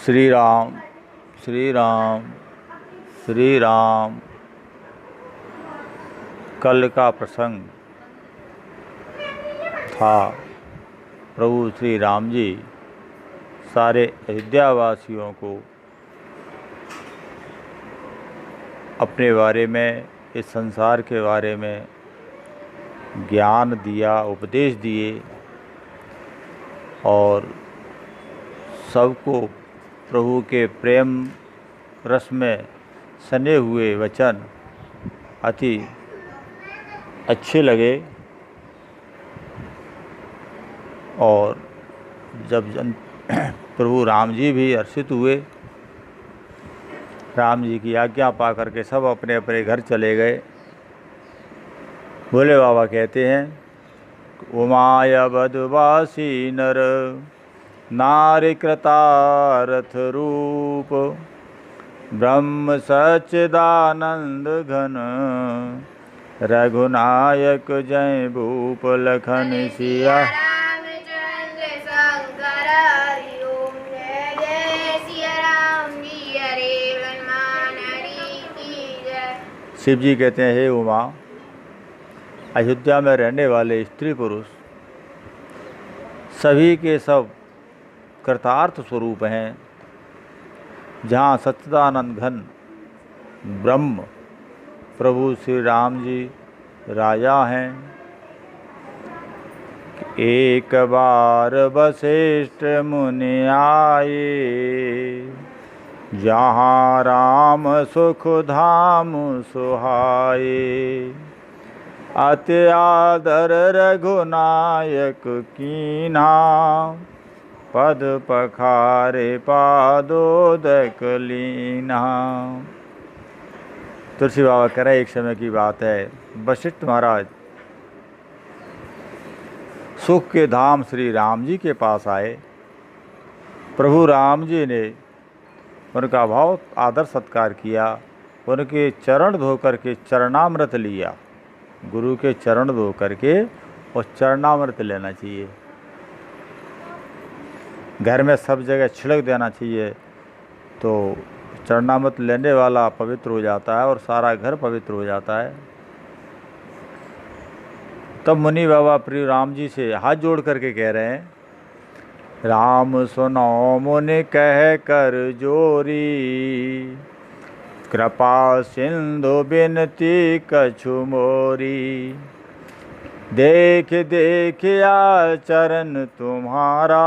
श्री राम श्री राम श्री राम। कल का प्रसंग था। प्रभु श्री राम जी सारे अयोध्यावासियों को अपने बारे में, इस संसार के बारे में ज्ञान दिया, उपदेश दिए और सबको प्रभु के प्रेम रस में सने हुए वचन अति अच्छे लगे। और जब प्रभु राम जी भी हर्षित हुए, राम जी की आज्ञा पा करके सब अपने अपने घर चले गए। भोले बाबा कहते हैं, उमाय बधवासी नर नारी कृतारथ रूप, ब्रह्म सच्चिदानंद घन, रघुनायक जय भूप लखन सिया। शिव जी कहते हैं, हे उमा, अयोध्या में रहने वाले स्त्री पुरुष सभी के सब कृतार्थ स्वरूप हैं। जहाँ सच्चिदानंद घन ब्रह्म प्रभु श्री राम जी राजा हैं। एक बार वशिष्ठ मुनि आए, जहाँ राम सुख धाम सुहाए, अति आदर रघुनायक कीन्हा, पद पखारे पादोदक लीना। तुलसी बाबा कह रहे, एक समय की बात है, वशिष्ठ महाराज सुख के धाम श्री राम जी के पास आए। प्रभु राम जी ने उनका बहुत आदर सत्कार किया, उनके चरण धो करके चरणामृत लिया। गुरु के चरण धो करके और चरणामृत लेना चाहिए। घर में सब जगह छिड़क देना चाहिए, तो चरणामृत लेने वाला पवित्र हो जाता है और सारा घर पवित्र हो जाता है। तब मुनि बाबा प्रिय राम जी से हाथ जोड़ करके कह रहे हैं, राम सुनो मुनि कह कर जोरी, कृपा सिंधु बिनती कछु मोरी, देख देख आचरण तुम्हारा,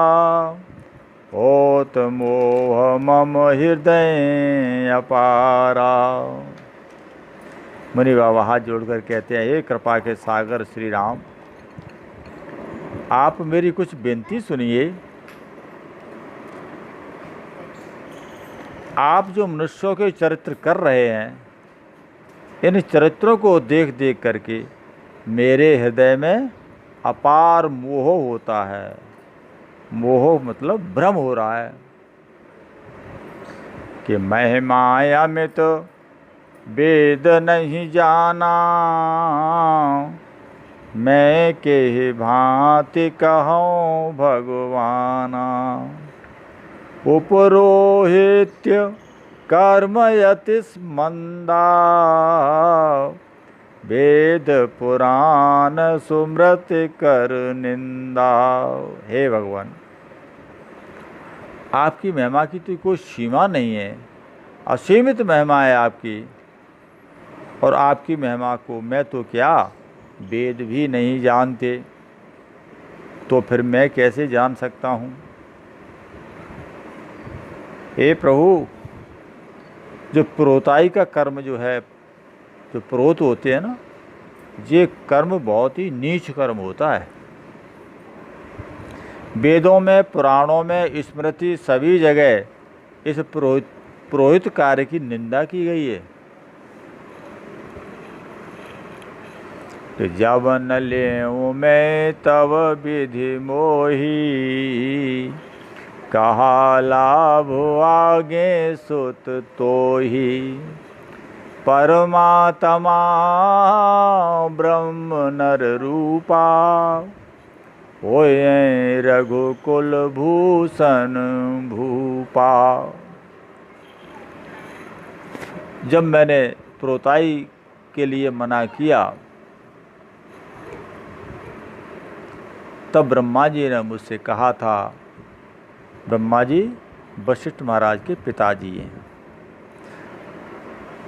होत मोह मम हृदय अपारा। मुनि बाबा हाथ जोड़कर कहते हैं, हे कृपा के सागर श्री राम, आप मेरी कुछ विनती सुनिए। आप जो मनुष्यों के चरित्र कर रहे हैं, इन चरित्रों को देख देख करके मेरे हृदय में अपार मोह होता है। मोह मतलब भ्रम हो रहा है कि मैं माया में तो वेद नहीं जाना, मैं के भांति कहूँ भगवाना, उपरोहित्य कर्मयति मंदा, वेद पुराण सुमृति कर निंदा। हे भगवान, आपकी महिमा की तो कोई सीमा नहीं है, असीमित महिमा है आपकी। और आपकी महिमा को मैं तो क्या वेद भी नहीं जानते, तो फिर मैं कैसे जान सकता हूँ। हे प्रभु, जो प्रोताई का कर्म जो है, जो प्रोत होते हैं ना, ये कर्म बहुत ही नीच कर्म होता है। वेदों में, पुराणों में, स्मृति सभी जगह इस पुरोहित कार्य की निंदा की गई है। तो जब न लेऊं मैं तब विधि मोही, कहा लाभ आगे सुत तो ही, परमात्मा ब्रह्म नर रूपा, होए रघुकुल भूषण भूपा। जब मैंने प्रोताई के लिए मना किया तब ब्रह्मा जी ने मुझसे कहा था, ब्रह्मा जी वशिष्ठ महाराज के पिताजी हैं।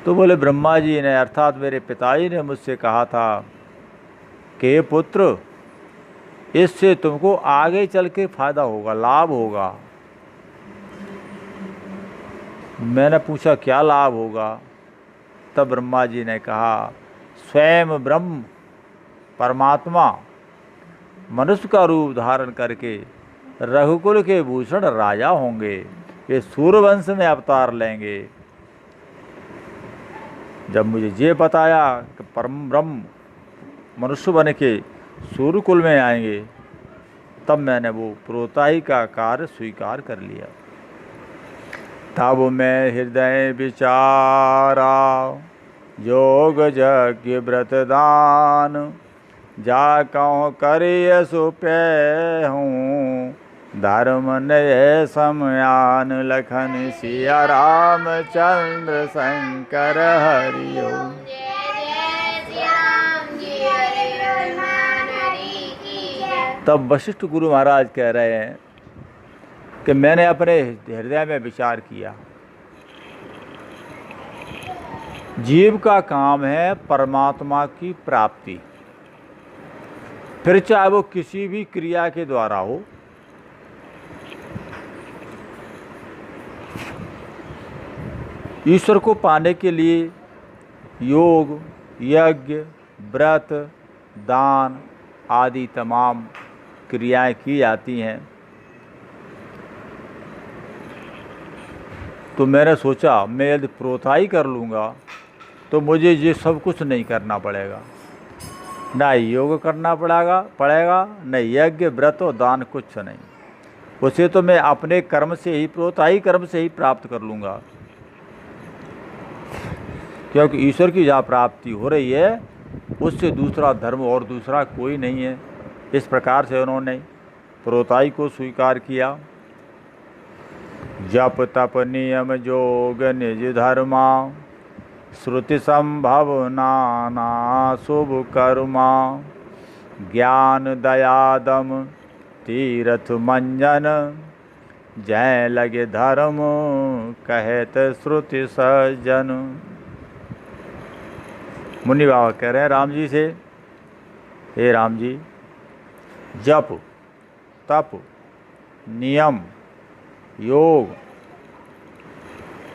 तो बोले ब्रह्मा जी ने अर्थात मेरे पिताजी ने मुझसे कहा था कि पुत्र इससे तुमको आगे चल के फायदा होगा, लाभ होगा। मैंने पूछा क्या लाभ होगा? तब ब्रह्मा जी ने कहा स्वयं ब्रह्म परमात्मा मनुष्य का रूप धारण करके रघुकुल के भूषण राजा होंगे, वे सूर्यवंश में अवतार लेंगे। जब मुझे ये बताया कि परम ब्रह्म मनुष्य बन के सूर्यकुल में आएंगे तब मैंने वो प्रोताई का कार्य स्वीकार कर लिया। तब मैं हृदय विचारा योग यज्ञ व्रत दान, जा कहूँ करिय सुपे हूँ धर्म नय समयान, लखन सिया राम चंद्र शंकर हरिओ। तब वशिष्ठ गुरु महाराज कह रहे हैं कि मैंने अपने हृदय में विचार किया, जीव का काम है परमात्मा की प्राप्ति, फिर चाहे वो किसी भी क्रिया के द्वारा हो। ईश्वर को पाने के लिए योग यज्ञ व्रत दान आदि तमाम क्रियाएं की जाती हैं। तो मैंने सोचा मैं यदि प्रोताई कर लूँगा तो मुझे ये सब कुछ नहीं करना पड़ेगा, ना योग करना पड़ेगा न यज्ञ व्रत और दान, कुछ नहीं। उसे तो मैं अपने कर्म से ही, प्रोताई कर्म से ही प्राप्त कर लूँगा, क्योंकि ईश्वर की जहाँ प्राप्ति हो रही है उससे दूसरा धर्म और दूसरा कोई नहीं है। इस प्रकार से उन्होंने प्रोताई को स्वीकार किया। जप तप नियम जोग निज धर्मा, श्रुति संभव नाना शुभ कर्मा, ज्ञान दयादम तीर्थ मंजन, जय लगे धर्म कहत श्रुति सज्जन। मुनि बाबा कह रहे हैं राम जी से, हे राम जी, जप तप नियम योग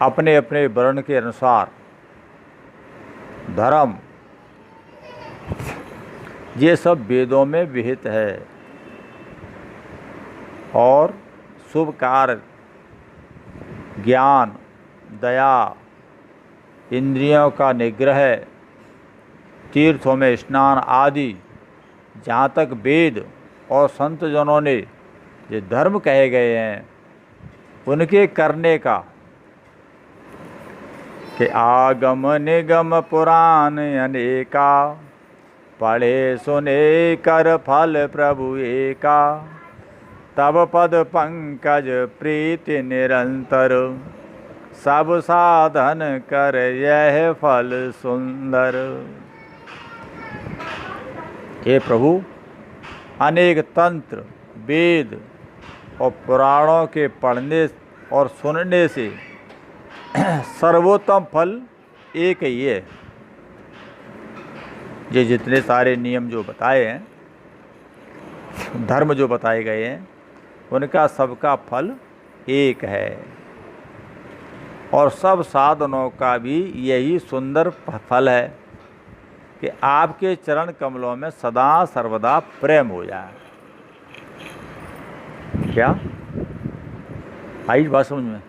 अपने अपने वर्ण के अनुसार, धर्म, ये सब वेदों में विहित है। और शुभ कार्य, ज्ञान, दया, इंद्रियों का निग्रह, तीर्थों में स्नान आदि, जहाँ तक वेद और संत जनों ने ये धर्म कहे गए हैं उनके करने का, कि आगम निगम पुराण अनेका, पढ़े सुने कर फल प्रभु एका, तब पद पंकज प्रीति निरंतर, सब साधन कर यह फल सुंदर। हे प्रभु, अनेक तंत्र वेद और पुराणों के पढ़ने और सुनने से सर्वोत्तम फल एक ही है। ये जितने सारे नियम जो बताए हैं, धर्म जो बताए गए हैं, उनका सबका फल एक है। और सब साधनों का भी यही सुंदर फल है कि आपके चरण कमलों में सदा सर्वदा प्रेम हो जाए। क्या आई बात समझ में?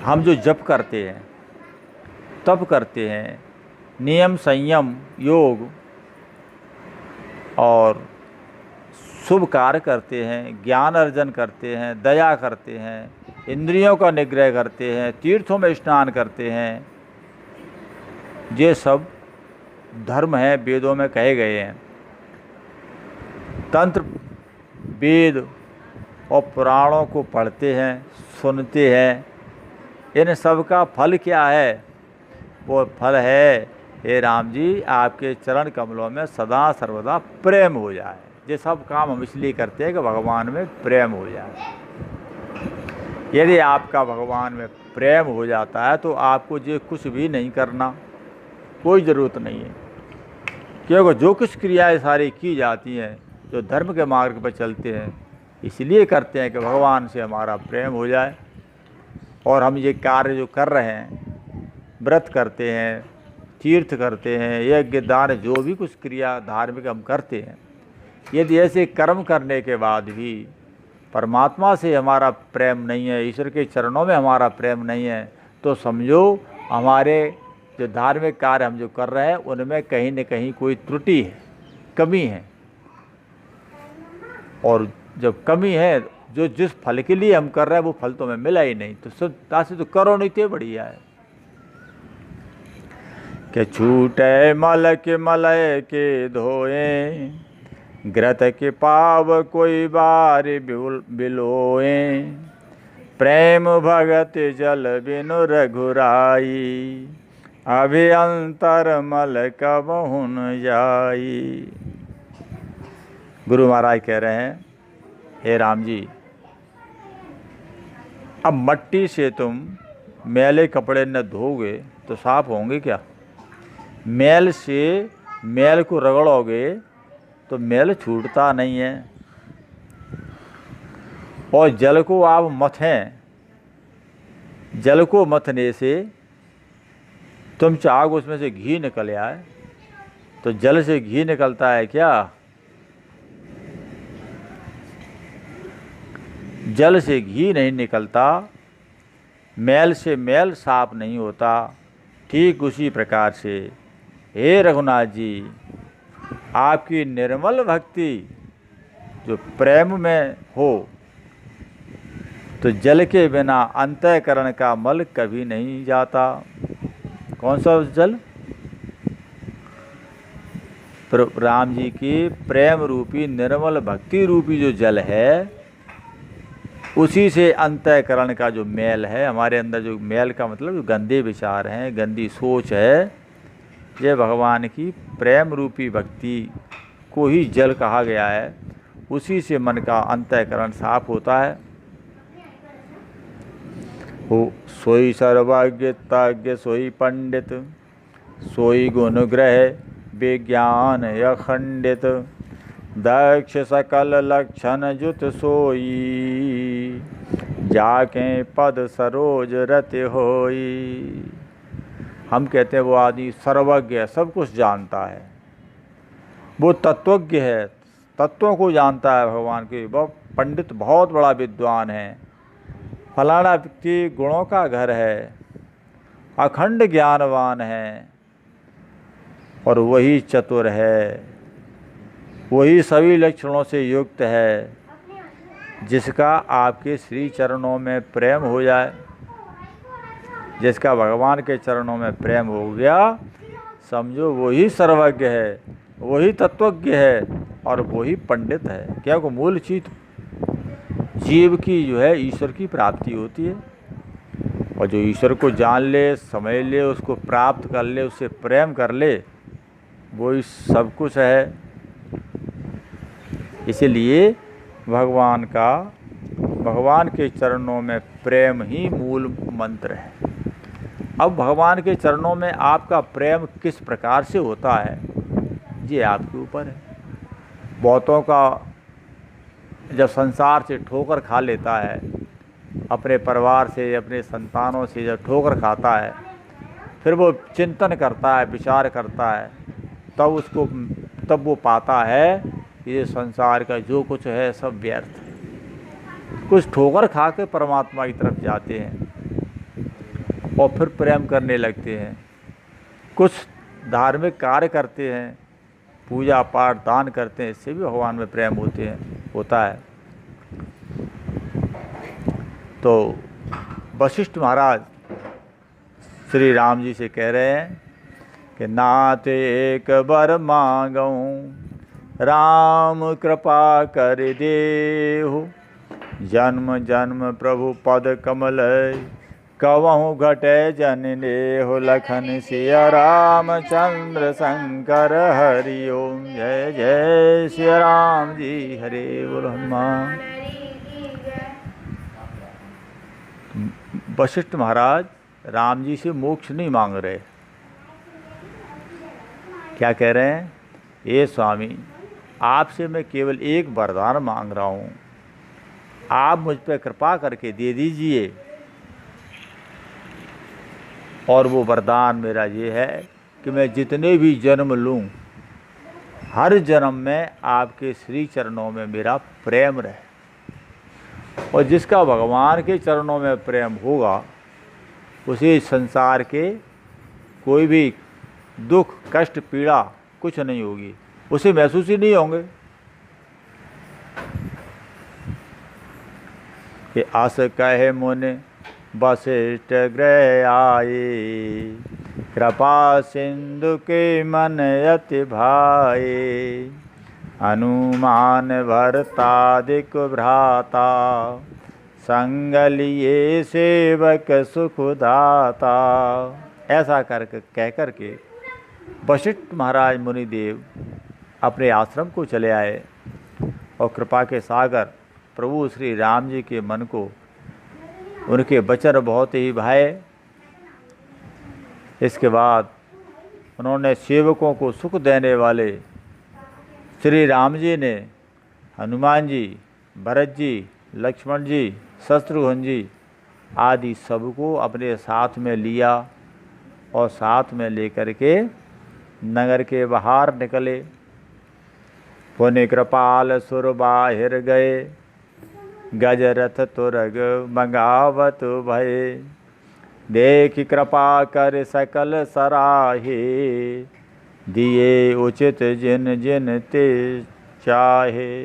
हम जो जप करते हैं, तप करते हैं, नियम संयम योग और शुभ कार्य करते हैं, ज्ञान अर्जन करते हैं, दया करते हैं, इंद्रियों का निग्रह करते हैं, तीर्थों में स्नान करते हैं, ये सब धर्म हैं, वेदों में कहे गए हैं। तंत्र वेद और पुराणों को पढ़ते हैं, सुनते हैं, इन सब का फल क्या है? वो फल है, हे राम जी, आपके चरण कमलों में सदा सर्वदा प्रेम हो जाए। ये सब काम हम इसलिए करते हैं कि भगवान में प्रेम हो जाए। यदि आपका भगवान में प्रेम हो जाता है तो आपको ये कुछ भी नहीं करना, कोई ज़रूरत नहीं है। क्योंकि जो कुछ क्रियाएं सारी की जाती हैं, जो धर्म के मार्ग पर चलते हैं, इसलिए करते हैं कि भगवान से हमारा प्रेम हो जाए। और हम ये कार्य जो कर रहे हैं, व्रत करते हैं, तीर्थ करते हैं, यज्ञ दान, जो भी कुछ क्रिया धार्मिक हम करते हैं, यदि ऐसे कर्म करने के बाद भी परमात्मा से हमारा प्रेम नहीं है, ईश्वर के चरणों में हमारा प्रेम नहीं है, तो समझो हमारे जो धार्मिक कार्य हम जो कर रहे हैं उनमें कहीं न कहीं कोई त्रुटि है, कमी है। और जब कमी है, जो जिस फल के लिए हम कर रहे हैं वो फल तो हमें मिला ही नहीं, तो सब तासे तो करो नहीं थे बढ़िया है। कि छूटे मल के मलय के धोए, घृत के पाव कोई बार बिलोए, प्रेम भगत जल बिनु रघुराई, अभियंतर मल कबहुन जाई। गुरु महाराज कह रहे हैं, हे राम जी, अब मट्टी से तुम मैले कपड़े न धोगे तो साफ होंगे क्या? मैल से मैल को रगड़ोगे तो मैल छूटता नहीं है। और जल को आप मथें, जल को मथने से तुम चाहो उसमें से घी निकल आए, तो जल से घी निकलता है क्या? जल से घी नहीं निकलता, मैल से मैल साफ नहीं होता। ठीक उसी प्रकार से हे रघुनाथ जी, आपकी निर्मल भक्ति जो प्रेम में हो, तो जल के बिना अंतःकरण का मल कभी नहीं जाता। कौन सा जल? राम जी की प्रेम रूपी निर्मल भक्ति रूपी जो जल है, उसी से अंतःकरण का जो मैल है, हमारे अंदर जो मैल का मतलब जो गंदे विचार हैं, गंदी सोच है, ये भगवान की प्रेम रूपी भक्ति को ही जल कहा गया है। उसी से मन का अंतःकरण साफ होता है। हो सोई सर्वज्ञ तज्ञ सोई पंडित, सोई गुणग्रह विज्ञान अखंडित, दक्ष सकल लक्षण जुत सोई, जाके पद सरोज रति होई। हम कहते हैं वो आदि सर्वज्ञ है, सब कुछ जानता है, वो तत्वज्ञ है, तत्वों को जानता है भगवान के। बहुत पंडित, बहुत बड़ा विद्वान है, फलाना व्यक्ति गुणों का घर है, अखंड ज्ञानवान है, और वही चतुर है, वही सभी लक्षणों से युक्त है, जिसका आपके श्री चरणों में प्रेम हो जाए। जिसका भगवान के चरणों में प्रेम हो गया, समझो वही सर्वज्ञ है, वही तत्वज्ञ है, और वही पंडित है। क्योंकि मूल चीज जीव की जो है ईश्वर की प्राप्ति होती है, और जो ईश्वर को जान ले, समझ ले, उसको प्राप्त कर ले, उससे प्रेम कर ले, वही सब कुछ है। इसीलिए भगवान के चरणों में प्रेम ही मूल मंत्र है। अब भगवान के चरणों में आपका प्रेम किस प्रकार से होता है, ये आपके ऊपर है। बहुतों का जब संसार से ठोकर खा लेता है, अपने परिवार से, अपने संतानों से जब ठोकर खाता है, फिर वो चिंतन करता है, विचार करता है, तब वो पाता है ये संसार का जो कुछ है सब व्यर्थ है। कुछ ठोकर खा के परमात्मा की तरफ जाते हैं और फिर प्रेम करने लगते हैं। कुछ धार्मिक कार्य करते हैं, पूजा पाठ दान करते हैं, इससे भी भगवान में प्रेम होता है। तो वशिष्ठ महाराज श्री राम जी से कह रहे हैं कि नाथ एक बर मांगऊँ, राम कृपा कर देहु। जन्म जन्म प्रभु पद कमल, कवहु घटे जन नेहु। लखन सिया रामचंद्र शंकर हरि ओम। जय जय श्री राम जी, हरे बोल हनुमान। वशिष्ठ महाराज राम जी से मोक्ष नहीं मांग रहे। क्या कह रहे हैं? ये स्वामी, आपसे मैं केवल एक वरदान मांग रहा हूँ, आप मुझ पर कृपा करके दे दीजिए। और वो वरदान मेरा ये है कि मैं जितने भी जन्म लूँ, हर जन्म में आपके श्री चरणों में मेरा प्रेम रहे। और जिसका भगवान के चरणों में प्रेम होगा, उसे संसार के कोई भी दुख कष्ट पीड़ा कुछ नहीं होगी, उसे महसूस ही नहीं होंगे। कि आस कहे मुनि वशिष्ठ गृह आए, कृपा सिंधु के मन अति भाए। हनुमान भरतादिक भ्राता, संग लिए सेवक सुख दाता। ऐसा कह करके वशिष्ठ महाराज मुनिदेव अपने आश्रम को चले आए और कृपा के सागर प्रभु श्री राम जी के मन को उनके वचन बहुत ही भाए। इसके बाद उन्होंने सेवकों को सुख देने वाले श्री राम जी ने हनुमान जी, भरत जी, लक्ष्मण जी, शत्रुघ्न जी आदि सबको अपने साथ में लिया और साथ में लेकर के नगर के बाहर निकले। पुनि कृपाल सुर बाहिर गए, गजरथ तुरग मंगावत भये। देख कृपा कर सकल सराहे, दिए उचित जिन जिन ते चाहे।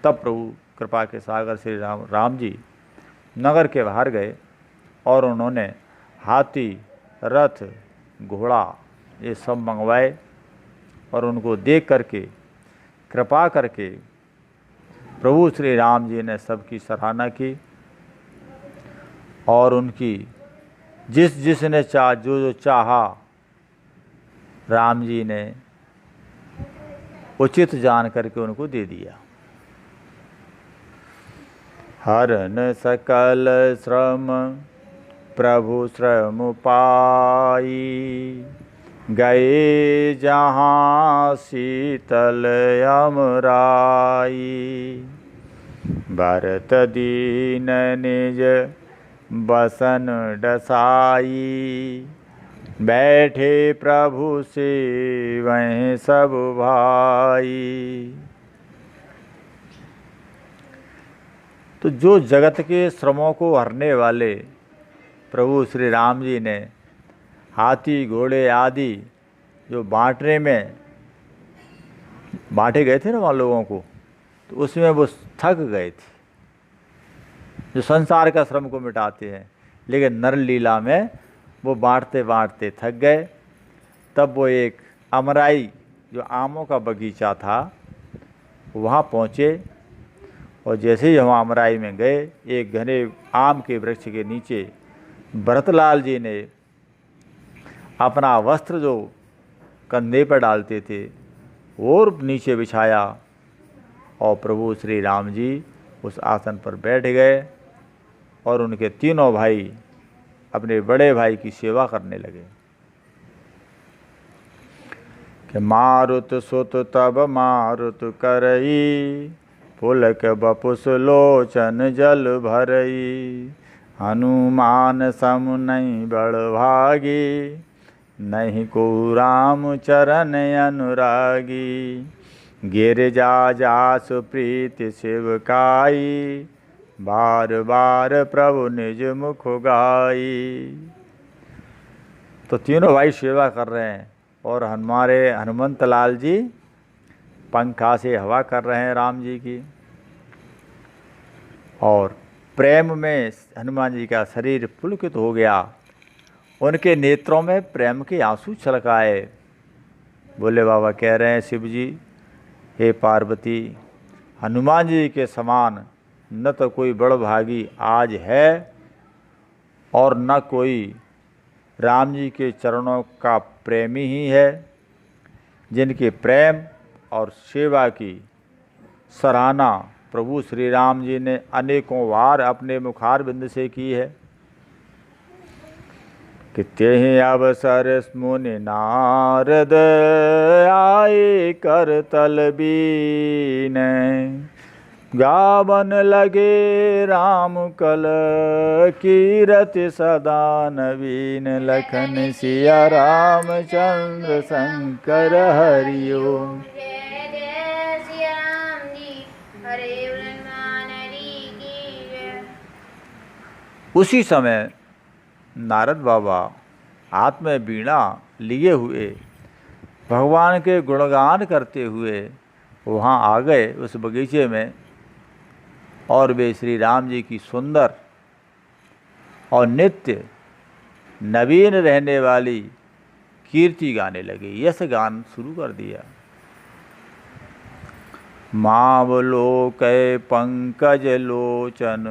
तब प्रभु कृपा के सागर श्री राम जी नगर के बाहर गए और उन्होंने हाथी, रथ, घोड़ा ये सब मंगवाए और उनको देख करके कृपा करके प्रभु श्री राम जी ने सबकी सराहना की। और उनकी जिस जिसने जो चाहा राम जी ने उचित जान करके उनको दे दिया। हरन सकल श्रम प्रभु श्रम पाई, गए जहाँ शीतल अमराई। भरत दीन निज बसन डसाई, बैठे प्रभु से वहीं सब भाई। तो जो जगत के श्रमों को हरने वाले प्रभु श्री राम जी ने हाथी घोड़े आदि जो बांटने में बांटे गए थे ना वहाँ लोगों को, तो उसमें वो थक गए थे, जो संसार का श्रम को मिटाते हैं। लेकिन नर लीला में वो बांटते बांटते थक गए। तब वो एक अमराई जो आमों का बगीचा था वहाँ पहुँचे और जैसे ही वहाँ अमराई में गए, एक घने आम के वृक्ष के नीचे भरतलाल जी ने अपना वस्त्र जो कंधे पर डालते थे और नीचे बिछाया और प्रभु श्री राम जी उस आसन पर बैठ गए और उनके तीनों भाई अपने बड़े भाई की सेवा करने लगे। कि मारुत सुत तब मारुत करई, पुलक बपुस लोचन जल भरई। हनुमान सम नहीं बड़ भागी, नहीं को राम चरण अनुरागी। गिरजा जास प्रीति शिवकाई, बार बार प्रभु निज मुख गाई। तो तीनों भाई सेवा कर रहे हैं और हमारे हनुमंत लाल जी पंखा से हवा कर रहे हैं राम जी की। और प्रेम में हनुमान जी का शरीर पुलकित हो गया, उनके नेत्रों में प्रेम के आंसू छलकाए। बोले बाबा कह रहे हैं शिव जी हे पार्वती, हनुमान जी के समान न तो कोई बड़भागी आज है और न कोई राम जी के चरणों का प्रेमी ही है, जिनके प्रेम और सेवा की सराहना प्रभु श्री राम जी ने अनेकों बार अपने मुखारबिंद से की है। कि तेहि अवसर मुनि नारद आए कर तल बीन, गावन लगे राम कल कीरति सदा नवीन, लखन सिया रामचंद्र शंकर हरि ओम। उसी समय नारद बाबा हाथ में वीणा लिए हुए भगवान के गुणगान करते हुए वहाँ आ गए उस बगीचे में, और वे श्री राम जी की सुंदर और नित्य नवीन रहने वाली कीर्ति गाने लगे, यश गान शुरू कर दिया। मावलोकय पंकज लोचन,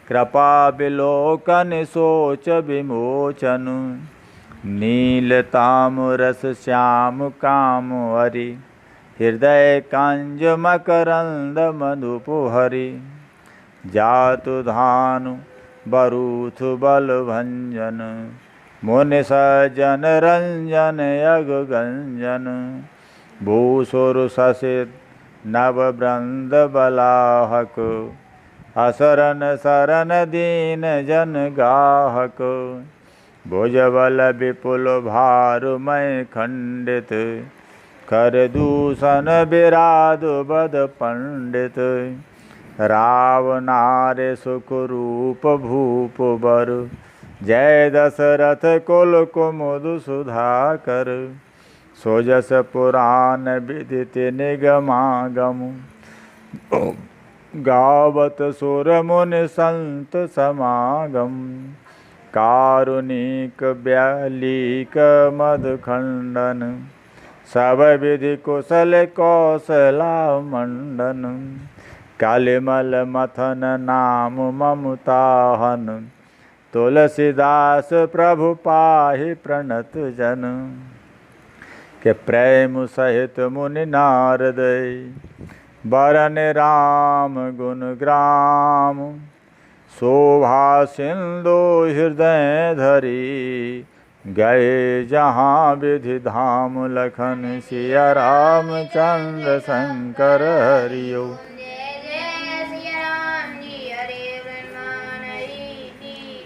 कृपा विलोकन सोच विमोचन, नील तामरस श्याम काम हरि, हृदय कांज मकरंद मधुप हरि, जातु धानु बरूथ बल भंजन, मुनि सज्जन रंजन यग गंजन, भूसुर ससित नव वृंद बलाहक, असरन सरन दीन जन गाहक, भुजबल विपुल भारमय खंडित, कर दूषण विराध बद पंडित, रावनारे सुख रूप भूप बर, जय दशरथ कुल कुमुद सुधाकर, सोजस पुराण विदित निगमागम, गावत सुर मुनि संत समागम, कारुणिक ब्यालीक मद खंडन, सब विधि कुशल कौशला मंडन, कालिमल मथन नाम ममताहन, तुलसीदास प्रभु पाहि प्रणत जन, के प्रेम सहित मुनि नारद, बरन राम गुण ग्राम, शोभा सिंधु हृदय धरी, गए जहाँ विधि धाम, लखन सिया रामचंद्र शंकर हरि ओम।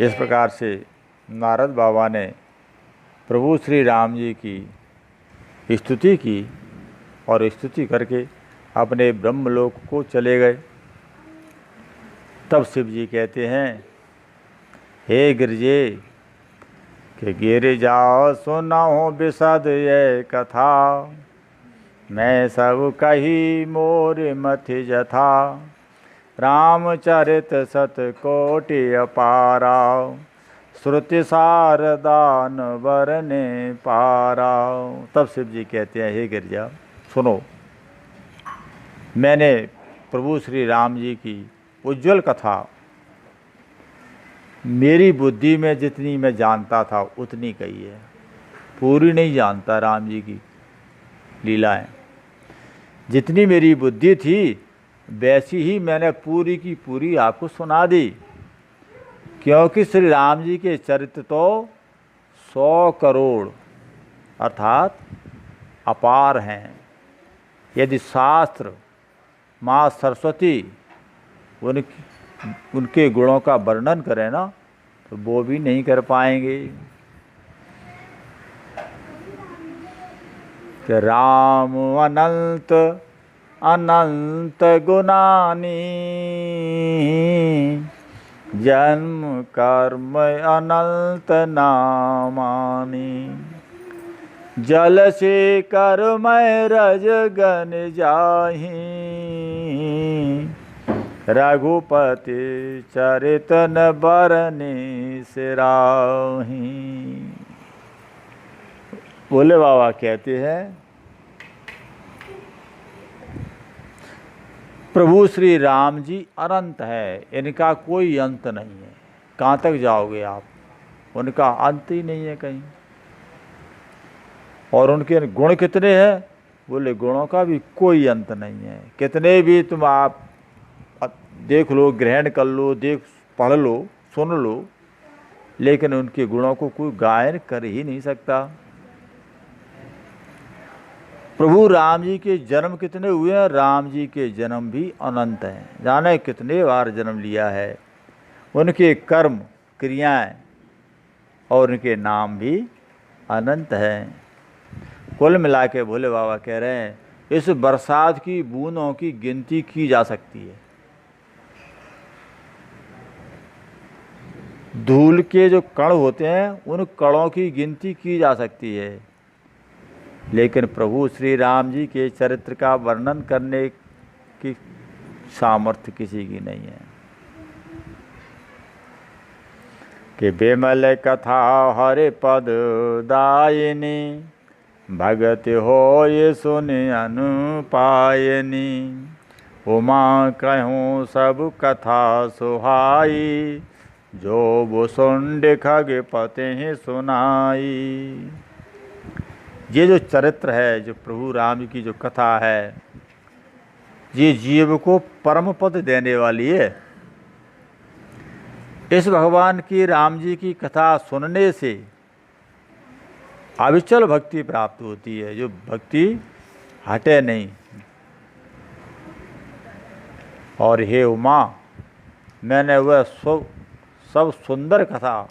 इस प्रकार से नारद बाबा ने प्रभु श्री राम जी की स्तुति की और स्तुति करके अपने ब्रह्मलोक को चले गए। तब शिव जी कहते हैं, हे गिरजे कि गिर जाओ सुनाओ विशद ये कथा, मैं सब कही मोर मथि जथा, रामचरित सत कोटि अपारा, श्रुति सारदान वरने पारा। तब शिव जी कहते हैं, हे गिरजा सुनो, मैंने प्रभु श्री राम जी की उज्ज्वल कथा मेरी बुद्धि में जितनी मैं जानता था उतनी कही है, पूरी नहीं जानता राम जी की लीलाएं। जितनी मेरी बुद्धि थी वैसी ही मैंने पूरी की पूरी आपको सुना दी, क्योंकि श्री राम जी के चरित्र तो 100 करोड़ अर्थात अपार हैं। यदि शास्त्र माँ सरस्वती उनके गुणों का वर्णन करें ना तो वो भी नहीं कर पाएंगे। कि राम अनंत अनंत गुणानी, जन्म कर्म अनंत नामानी, जल से कर्मय रज गन जाहि, रघुपति चरितन बरने सिराही। बोले बाबा कहते हैं प्रभु श्री राम जी अनंत है, इनका कोई अंत नहीं है। कहाँ तक जाओगे आप, उनका अंत ही नहीं है कहीं। और उनके गुण कितने हैं, बोले गुणों का भी कोई अंत नहीं है। कितने भी तुम आप देख लो, ग्रहण कर लो, पढ़ लो, सुन लो, लेकिन उनके गुणों को कोई गायन कर ही नहीं सकता। प्रभु राम जी के जन्म कितने हुए हैं, राम जी के जन्म भी अनंत हैं। जाने कितने बार जन्म लिया है। उनके कर्म क्रियाएं और उनके नाम भी अनंत हैं। कुल मिला के भोले बाबा कह रहे हैं, इस बरसात की बूंदों की गिनती की जा सकती है। धूल के जो कण होते हैं, उन कणों की गिनती की जा सकती है, लेकिन प्रभु श्री राम जी के चरित्र का वर्णन करने की सामर्थ्य किसी की नहीं है। कि बेमल कथा हरे पद दायिनी, भगत हो ये सुनि अनुपायनी। उमा कहूँ सब कथा सुहाई, जो भुसुंड खग पते सुनाई। ये जो चरित्र है, जो प्रभु राम की जो कथा है, ये जीव को परम पद देने वाली है। इस भगवान की, राम जी की कथा सुनने से अविचल भक्ति प्राप्त होती है, जो भक्ति हटे नहीं। और हे उमा, मैंने वह सब सुंदर कथा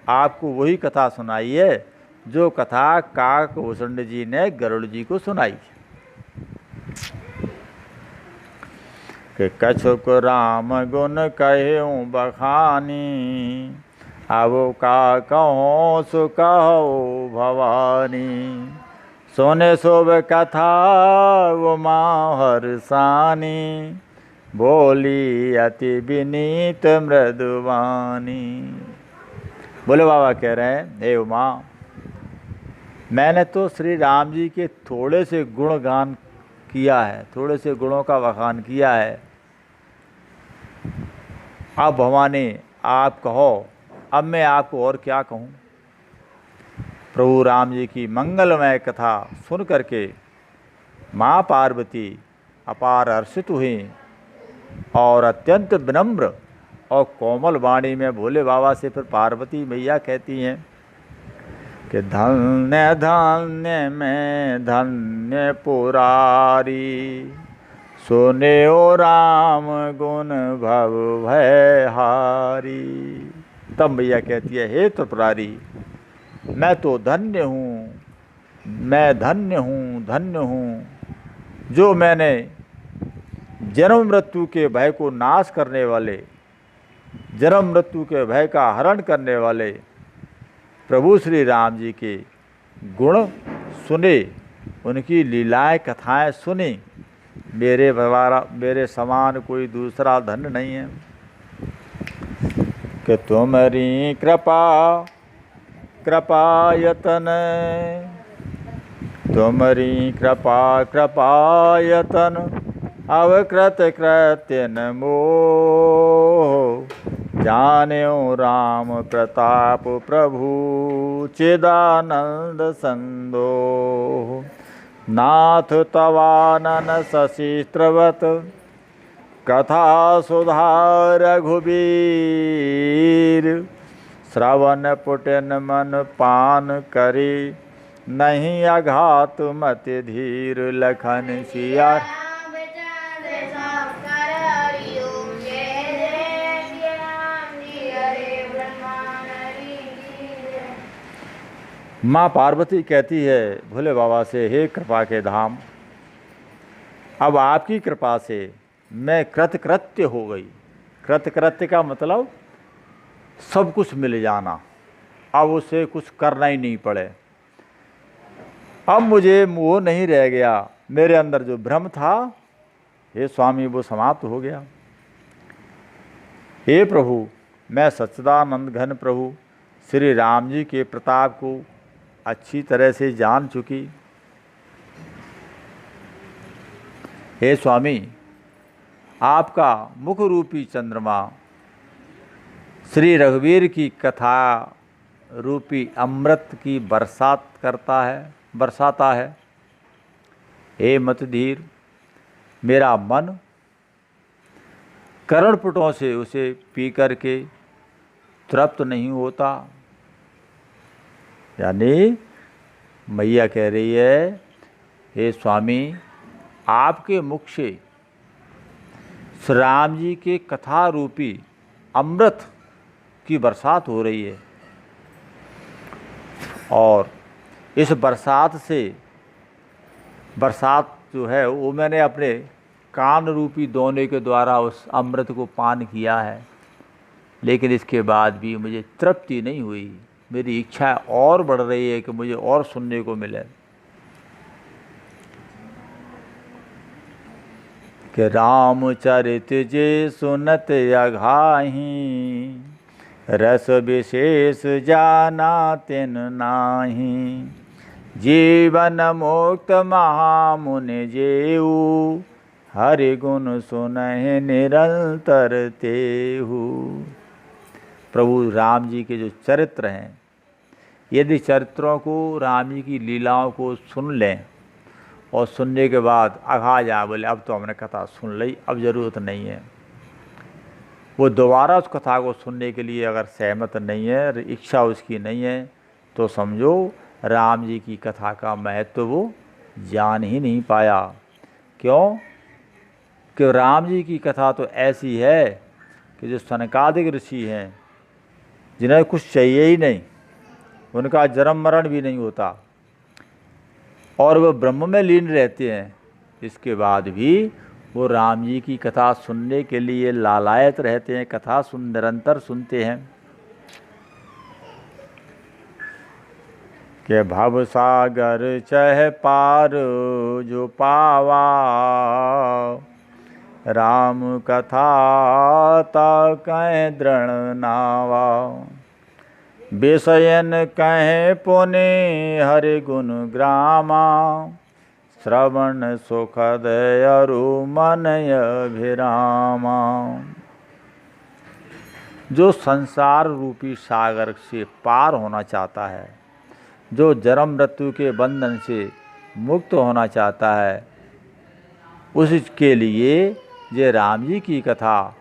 आपको वही कथा सुनाई है, जो कथा काकभूषुंड जी ने गरुड़ जी को सुनाई। कि कछुक राम गुण कहूँ बखानी, अब का कहो सो कहो भवानी। सोने शोभ कथा उमा हर्षानी, बोली अति विनीत मृदुवानी। बोले बाबा कह रहे हैं, हे उमा, मैंने तो श्री राम जी के थोड़े से गुणगान किया है, थोड़े से गुणों का बखान किया है। अब भवानी आप कहो, अब मैं आपको और क्या कहूँ। प्रभु राम जी की मंगलमय कथा सुन करके माँ पार्वती अपार हर्षित हुई और अत्यंत विनम्र और कोमल वाणी में भोले बाबा से फिर पार्वती मैया कहती हैं कि धन्य धन्य में धन्य पुरारी, सुने ओ राम गुण भव भय हारी। तब मैया कहती है, हे त्रिपुरारी, मैं तो धन्य हूँ, मैं धन्य हूँ, धन्य हूँ, जो मैंने जन्म मृत्यु के भय को नाश करने वाले, जन्म मृत्यु के भय का हरण करने वाले प्रभु श्री राम जी के गुण सुने, उनकी लीलाएं कथाएं सुनी। मेरे समान कोई दूसरा धन्य नहीं है। कि तुम्हारी कृपायतन, तुम्हारी कृपायतन, अवकृत कृत्य न मोह। जान्यो राम प्रताप प्रभु, चिदानंद संदोह। नाथ तवानन शशिस्त्रवत, कथा सुधा रघुबीर। श्रवण पुटन मन पान करी, नहीं अघात मति धीर। लखन सिया माँ पार्वती कहती है भोले बाबा से, हे कृपा के धाम, अब आपकी कृपा से मैं कृतकृत्य हो गई। कृतकृत्य का मतलब सब कुछ मिल जाना, अब उसे कुछ करना ही नहीं पड़े। अब मुझे मोह नहीं रह गया, मेरे अंदर जो भ्रम था, हे स्वामी, वो समाप्त हो गया। हे प्रभु, मैं सच्चिदानंद घन प्रभु श्री राम जी के प्रताप को अच्छी तरह से जान चुकी। हे स्वामी, आपका मुख रूपी चंद्रमा श्री रघुवीर की कथा रूपी अमृत की बरसाता है। हे मतधीर, मेरा मन कर्णपुटों से उसे पी करके तृप्त नहीं होता। यानी मैया कह रही है, हे स्वामी, आपके मुख से श्री राम जी के कथा रूपी अमृत की बरसात हो रही है, और इस बरसात जो है वो मैंने अपने कान रूपी दोने के द्वारा उस अमृत को पान किया है, लेकिन इसके बाद भी मुझे तृप्ति नहीं हुई। मेरी इच्छा और बढ़ रही है कि मुझे और सुनने को मिले। कि रामचरित जे सुनत अघाही, रस विशेष जाना तिन नाही। जीवन मुक्त महामुनि जेऊ, हरि गुण सुनहि निरंतर तेहु। प्रभु राम जी के जो चरित्र हैं, यदि चरित्रों को, राम जी की लीलाओं को सुन लें और सुनने के बाद अघा जाए, बोले अब तो हमने कथा सुन ली, अब ज़रूरत नहीं है, वो दोबारा उस कथा को सुनने के लिए अगर सहमत नहीं है, इच्छा उसकी नहीं है, तो समझो राम जी की कथा का महत्व वो जान ही नहीं पाया। क्यों? कि राम जी की कथा तो ऐसी है कि जो सनकादिक ऋषि हैं, जिन्हें कुछ चाहिए ही नहीं, उनका जन्म मरण भी नहीं होता और वह ब्रह्म में लीन रहते हैं, इसके बाद भी वो राम जी की कथा सुनने के लिए लालायत रहते हैं, कथा निरंतर सुनते हैं। के भव सागर चह पार जो पावा, राम कथा ता कह दृढ़ नावा। विषयन कहे पुनि हरि गुण ग्रामा, श्रवण सुखद अरु मन अभिरामा। जो संसार रूपी सागर से पार होना चाहता है, जो जन्म मृत्यु के बंधन से मुक्त होना चाहता है, उसके लिए ये राम जी की कथा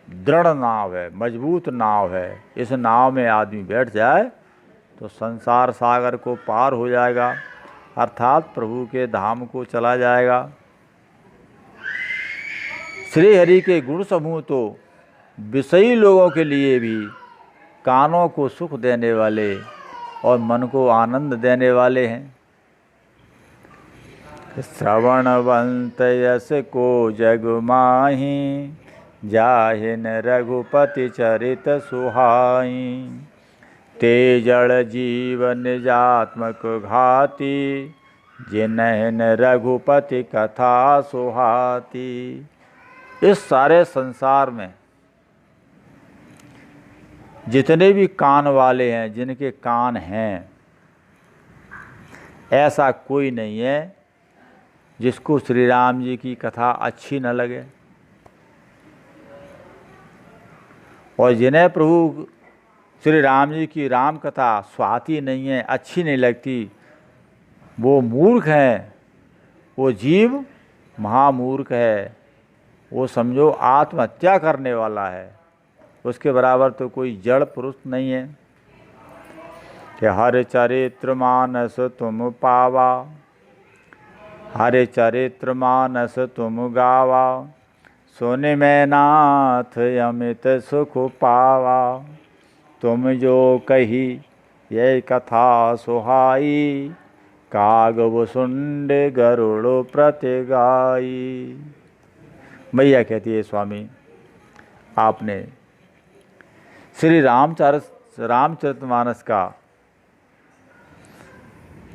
दृढ़ नाव है, मजबूत नाव है। इस नाव में आदमी बैठ जाए तो संसार सागर को पार हो जाएगा, अर्थात प्रभु के धाम को चला जाएगा। श्री हरि के गुण समूह तो विषयी लोगों के लिए भी कानों को सुख देने वाले और मन को आनंद देने वाले हैं। श्रवणवंत यस को जग माही, जाहिन रघुपति चरित सुहाई। ते जड़ जीवन निजात्मक घाती, जिनहिन रघुपति कथा सुहाती। इस सारे संसार में जितने भी कान वाले हैं, जिनके कान हैं, ऐसा कोई नहीं है जिसको श्री राम जी की कथा अच्छी न लगे। और जिन्हें प्रभु श्री राम जी की राम कथा स्वाति नहीं है, अच्छी नहीं लगती, वो मूर्ख हैं, वो जीव महामूर्ख है, वो समझो आत्महत्या करने वाला है, उसके बराबर तो कोई जड़ पुरुष नहीं है। कि हर चरित्र मानस तुम पावा, हर चरित्र मानस तुम गावा। सुन में नाथ अमित सुख पावा, तुम जो कही ये कथा सुहाई। कागव सुंड गरुड़ प्रतिगाई। मैया कहती है, स्वामी आपने श्री रामचरितमानस का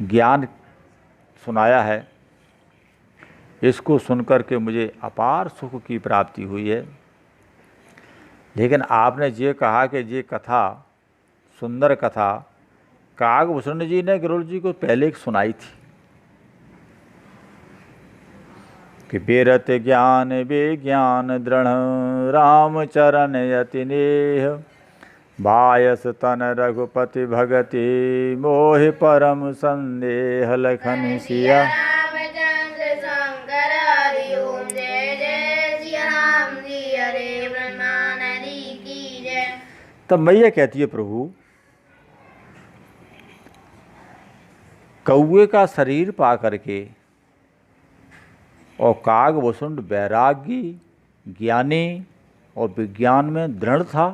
ज्ञान सुनाया है, इसको सुनकर के मुझे अपार सुख की प्राप्ति हुई है। लेकिन आपने ये कहा कि ये कथा, सुंदर कथा, कागभूषण जी ने गरुड़ जी को पहले सुनाई थी, कि बिरत ज्ञान विज्ञान दृढ़ राम चरण यति नेह बायस तन रघुपति भगति मोहि परम संदेह लखन सिया। रामचंद्र शंकर हरि ओम जय जय सिया राम जी हरे ब्रह्मानंदी की जय। तब मैया कहती है प्रभु कौए का शरीर पा करके और काग वसुंड वैरागी ज्ञानी और विज्ञान में दृढ़ था,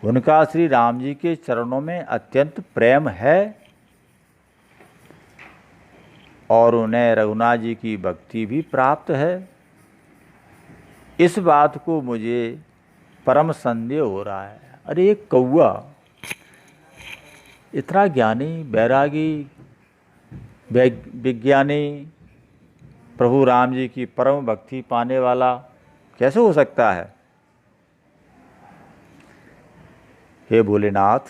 उनका श्री राम जी के चरणों में अत्यंत प्रेम है और उन्हें रघुनाथ जी की भक्ति भी प्राप्त है। इस बात को मुझे परम संदेह हो रहा है। अरे एक कौआ इतना ज्ञानी वैरागी विज्ञानी प्रभु राम जी की परम भक्ति पाने वाला कैसे हो सकता है? हे भोलेनाथ,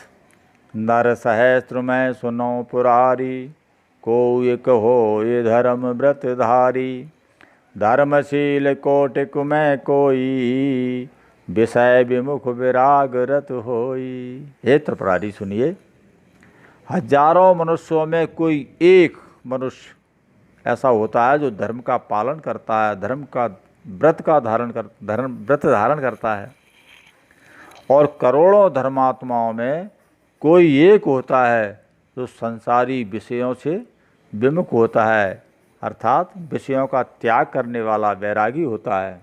नर सहस्त्र में सुनो पुरारी को एक हो ये धर्म व्रतधारी धर्मशील कोटिक में कोई विषय विमुख विराग रत होई। हे त्रिपुरारी सुनिए, हजारों मनुष्यों में कोई एक मनुष्य ऐसा होता है जो धर्म का पालन करता है, धर्म का व्रत धारण करता है, और करोड़ों धर्मात्माओं में कोई एक होता है जो संसारी विषयों से विमुख होता है, अर्थात विषयों का त्याग करने वाला वैरागी होता है।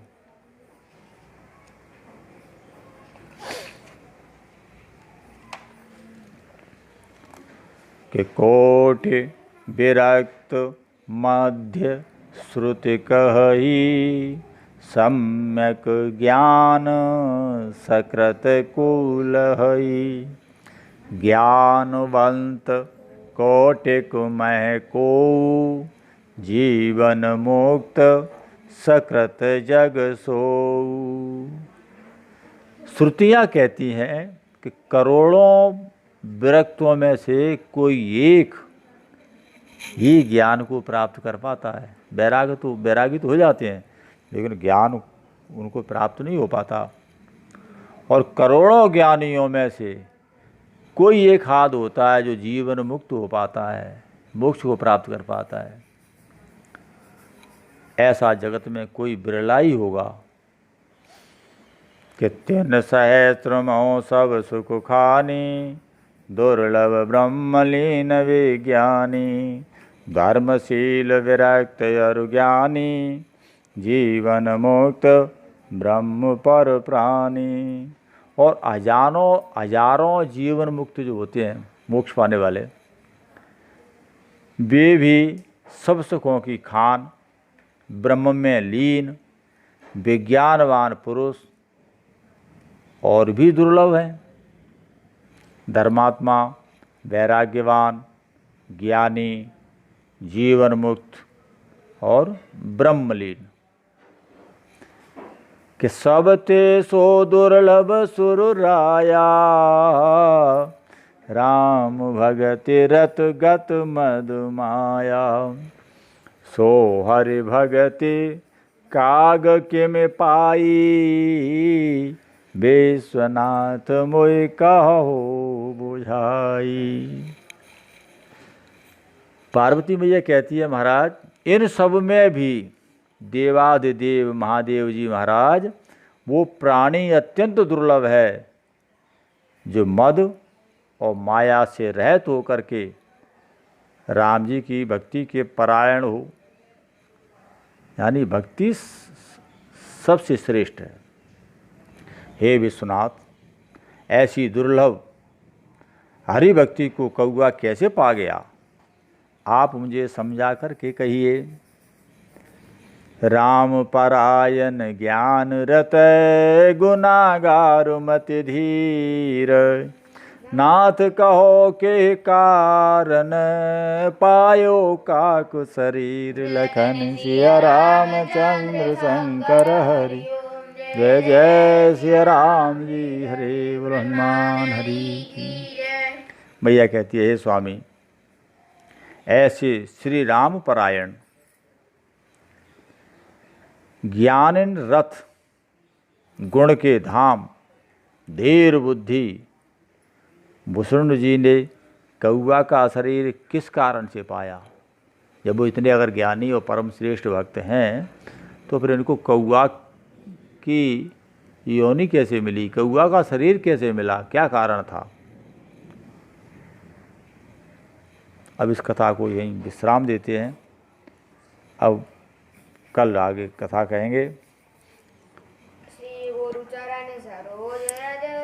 कि कोटि विरक्त मध्य श्रुति कही सम्यक ज्ञान सकृत कुल हई ज्ञानवंत कोटिक मह को जीवन मुक्त सकृत जग सो। श्रुतियाँ कहती हैं कि करोड़ों विरक्तों में से कोई एक ही ज्ञान को प्राप्त कर पाता है। वैरागी तो हो जाते हैं लेकिन ज्ञान उनको प्राप्त नहीं हो पाता, और करोड़ों ज्ञानियों में से कोई एक हाथ होता है जो जीवन मुक्त हो पाता है, मोक्ष को प्राप्त कर पाता है। ऐसा जगत में कोई बिरला ही होगा कि 3 सहस्त्र महो सब सुख खानी दुर्लभ ब्रह्मलीन विज्ञानी धर्मशील विरक्त अरु ज्ञानी जीवन मुक्त ब्रह्म पर प्राणी। और हजारों जीवन मुक्त जो होते हैं मोक्ष पाने वाले, वे भी सब सुखों की खान ब्रह्म में लीन विज्ञानवान पुरुष और भी दुर्लभ हैं। धर्मात्मा, वैराग्यवान, ज्ञानी, जीवन मुक्त और ब्रह्मलीन कि सब ते सो दुर्लभ सुर राया राम भगति रत गत मद माया सो हरि भगति काग के में पाई विश्वनाथ मोय कहो बुझाई। पार्वती मैया कहती है महाराज, इन सब में भी देवाधिदेव महादेव जी महाराज वो प्राणी अत्यंत दुर्लभ है जो मद और माया से रहित होकर के राम जी की भक्ति के परायण हो, यानी भक्ति सबसे श्रेष्ठ है। हे विश्वनाथ, ऐसी दुर्लभ हरि भक्ति को कौआ कैसे पा गया? आप मुझे समझा करके कहिए। राम परायण ज्ञान रत गुनागार मति धीर नाथ कहो के कारण पायो काकु शरीर लखन सिया रामचंद्र शंकर हरि जय जय सिया राम जी हरे बोलो हनुमान हरि की। मैया कहती है, हे स्वामी, ऐसे श्री राम परायण ज्ञानिन रथ गुण के धाम धीर बुद्धि। भुसुंड जी ने कौआ का शरीर किस कारण से पाया? जब वो इतने अगर ज्ञानी और परम श्रेष्ठ भक्त हैं तो फिर इनको कौआ की योनि कैसे मिली, कौआ का शरीर कैसे मिला, क्या कारण था? अब इस कथा को यहीं विश्राम देते हैं। अब कल आगे कथा कहेंगे।